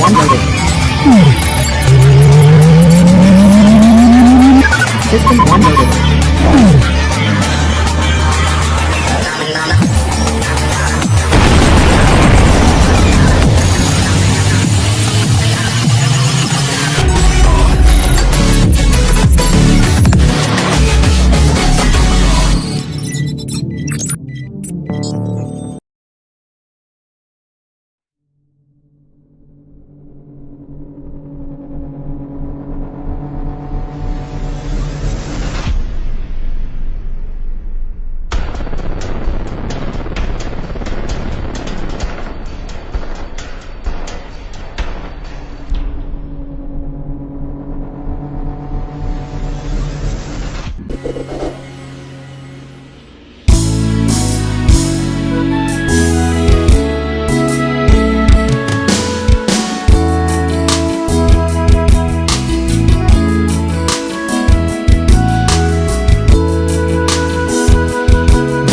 one loaded. System one loaded.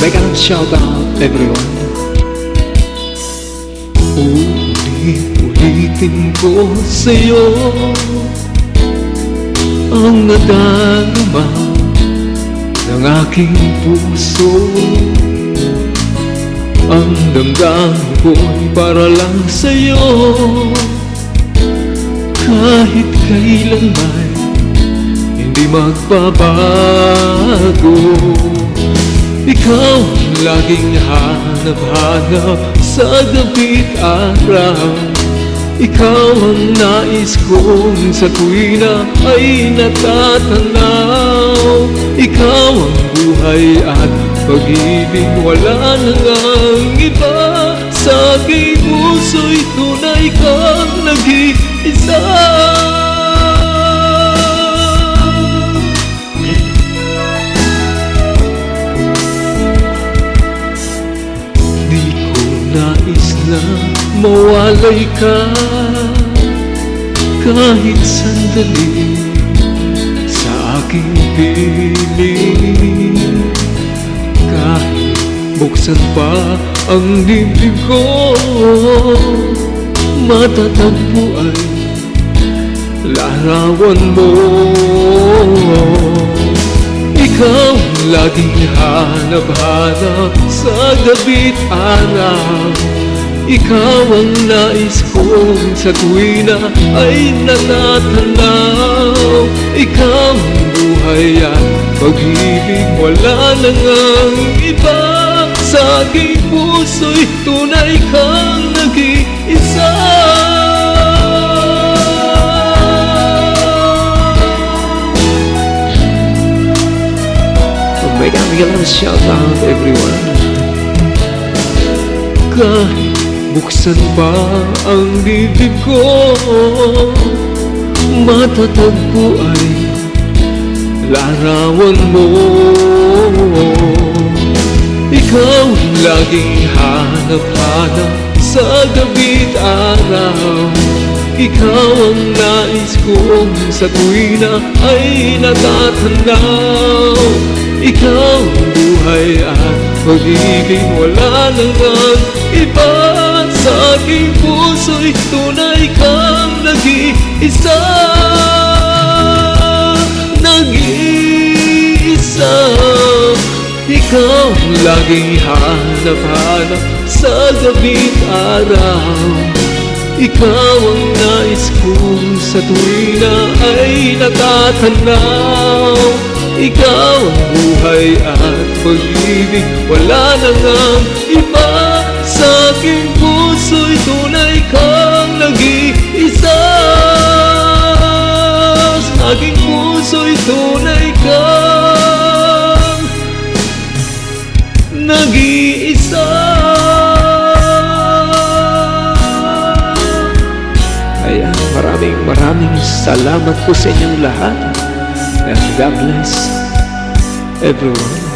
Make a shout out everyone. Ulit-ulitin ko sa'yo ang nadarama ng aking puso. Ang damdamin ko'y para lang sa'yo. Kahit kailanman hindi magbabago. Ikaw ang laging hanap-hanap sa gabi't araw. Ikaw ang nais kong sa tuwina ay natatanaw. Ikaw ang buhay at pag-ibig, wala nang iba. Sa aking puso'y tunay kang nag-iisa. Nais na mawalay ka kahit sandali sa aking piling. Kahit buksan pa ang dibdib ko, matatagpo ay larawan mo. Ikaw ang laging hanap-hanap sa gabi't araw. Ikaw ang nais kong sa tuwina ay natatanaw. Ikaw ang buhay at pag-ibig, wala nang ang iba. Sa aking puso'y tunay kang nag-iisa. Make a shout out everyone. Kahit buksan pa ang dibdib ko, matatagpo ay larawan mo. Ikaw ang laging hanap-hanap sa gabi't araw. Ikaw ang nais kong sa tuwina ay natatanaw. Ikaw ang buhay at pag-ibig, wala nang ang iba. Sa aking puso'y tunay kang nag-iisa. Nag-iisa. Ikaw ang laging hanap-hanap sa gabi't araw. Ikaw ang nais kong sa tuwina ay natatanaw. Ikaw ang buhay at pag-ibig, wala nang ang iba. Sa aking puso'y tunay kang nag-iisa. Sa aking puso'y tunay kang nag-iisa. Kaya maraming salamat po sa inyong lahat. And God bless everyone.